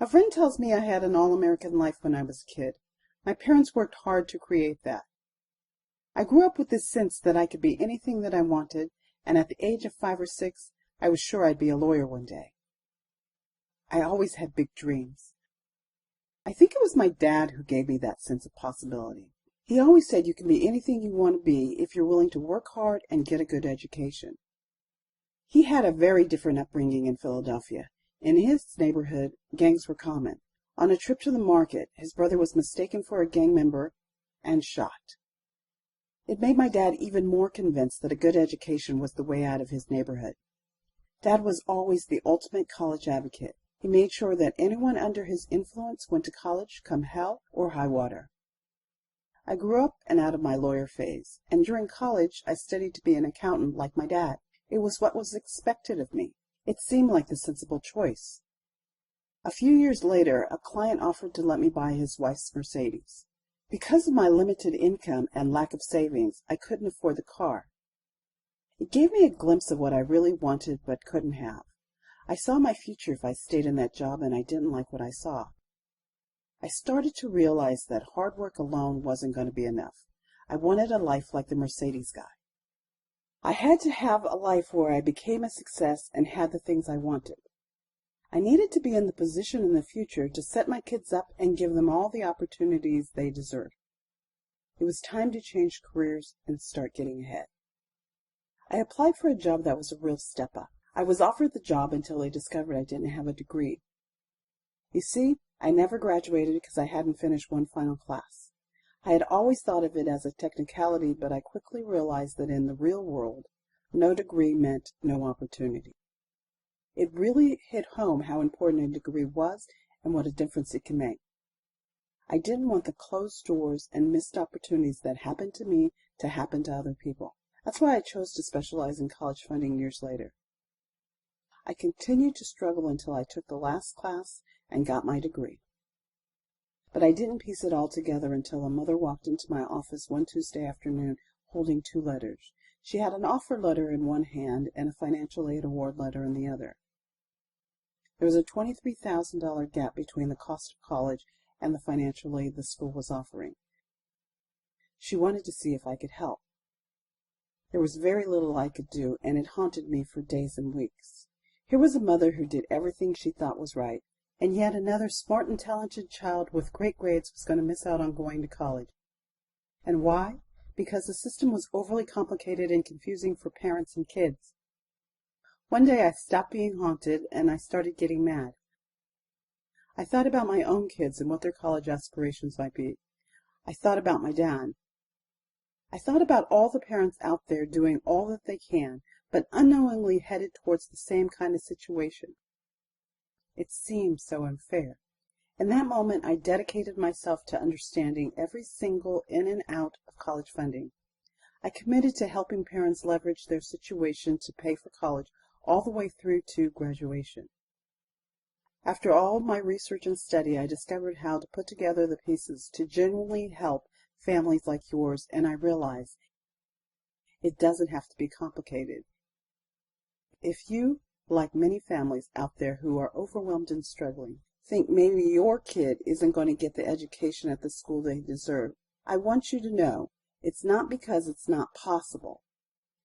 A friend tells me I had an all-American life when I was a kid. My parents worked hard to create that. I grew up with this sense that I could be anything that I wanted, and at the age of 5 or 6, I was sure I'd be a lawyer one day. I always had big dreams. I think it was my dad who gave me that sense of possibility. He always said you can be anything you want to be if you're willing to work hard and get a good education. He had a very different upbringing in Philadelphia. In his neighborhood, gangs were common. On a trip to the market, his brother was mistaken for a gang member and shot. It made my dad even more convinced that a good education was the way out of his neighborhood. Dad was always the ultimate college advocate. He made sure that anyone under his influence went to college come hell or high water. I grew up and out of my lawyer phase, and during college I studied to be an accountant like my dad. It was what was expected of me. It seemed like the sensible choice. A few years later, a client offered to let me buy his wife's Mercedes. Because of my limited income and lack of savings, I couldn't afford the car. It gave me a glimpse of what I really wanted but couldn't have. I saw my future if I stayed in that job, and I didn't like what I saw. I started to realize that hard work alone wasn't going to be enough. I wanted a life like the Mercedes guy. I had to have a life where I became a success and had the things I wanted. I needed to be in the position in the future to set my kids up and give them all the opportunities they deserved. It was time to change careers and start getting ahead. I applied for a job that was a real step up. I was offered the job until they discovered I didn't have a degree. You see, I never graduated because I hadn't finished one final class. I had always thought of it as a technicality, but I quickly realized that in the real world, no degree meant no opportunity. It really hit home how important a degree was and what a difference it can make. I didn't want the closed doors and missed opportunities that happened to me to happen to other people. That's why I chose to specialize in college funding years later. I continued to struggle until I took the last class and got my degree. But I didn't piece it all together until a mother walked into my office one Tuesday afternoon holding 2 letters. She had an offer letter in one hand and a financial aid award letter in the other. There was a $23,000 gap between the cost of college and the financial aid the school was offering. She wanted to see if I could help. There was very little I could do, and it haunted me for days and weeks. Here was a mother who did everything she thought was right, and yet another smart and talented child with great grades was going to miss out on going to college. And why? Because the system was overly complicated and confusing for parents and kids. One day I stopped being haunted and I started getting mad. I thought about my own kids and what their college aspirations might be. I thought about my dad. I thought about all the parents out there doing all that they can, but unknowingly headed towards the same kind of situation. It seemed so unfair. In that moment, I dedicated myself to understanding every single in and out of college funding. I committed to helping parents leverage their situation to pay for college all the way through to graduation. After all my research and study, I discovered how to put together the pieces to genuinely help families like yours, and I realized it doesn't have to be complicated. If you, like many families out there who are overwhelmed and struggling, think maybe your kid isn't going to get the education at the school they deserve, I want you to know it's not because it's not possible.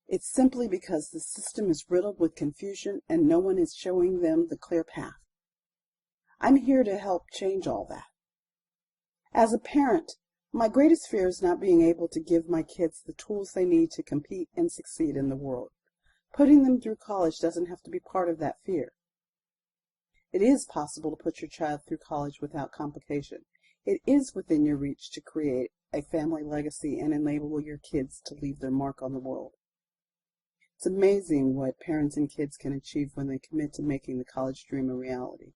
It's simply because the system is riddled with confusion and no one is showing them the clear path. I'm here to help change all that. As a parent, my greatest fear is not being able to give my kids the tools they need to compete and succeed in the world. Putting them through college doesn't have to be part of that fear. It is possible to put your child through college without complication. It is within your reach to create a family legacy and enable your kids to leave their mark on the world. It's amazing what parents and kids can achieve when they commit to making the college dream a reality.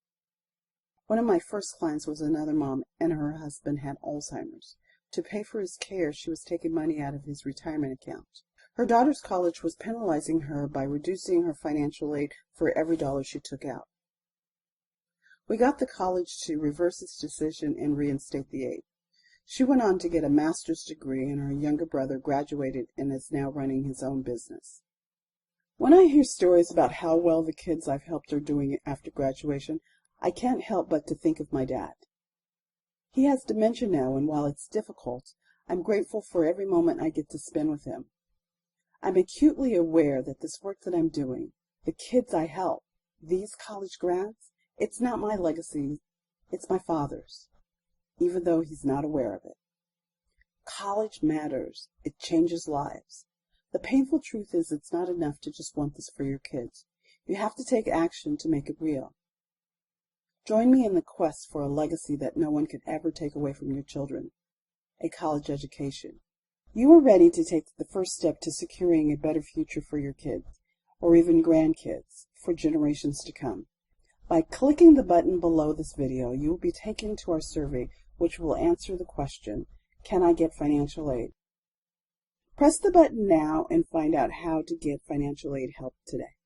One of my first clients was another mom, and her husband had Alzheimer's. To pay for his care, she was taking money out of his retirement account. Her daughter's college was penalizing her by reducing her financial aid for every dollar she took out. We got the college to reverse its decision and reinstate the aid. She went on to get a master's degree, and her younger brother graduated and is now running his own business. When I hear stories about how well the kids I've helped are doing after graduation, I can't help but to think of my dad. He has dementia now, and while it's difficult, I'm grateful for every moment I get to spend with him. I'm acutely aware that this work that I'm doing, the kids I help, these college grads, it's not my legacy, it's my father's, even though he's not aware of it. College matters. It changes lives. The painful truth is it's not enough to just want this for your kids. You have to take action to make it real. Join me in the quest for a legacy that no one could ever take away from your children, a college education. You are ready to take the first step to securing a better future for your kids, or even grandkids, for generations to come. By clicking the button below this video, you will be taken to our survey, which will answer the question, can I get financial aid? Press the button now and find out how to get financial aid help today.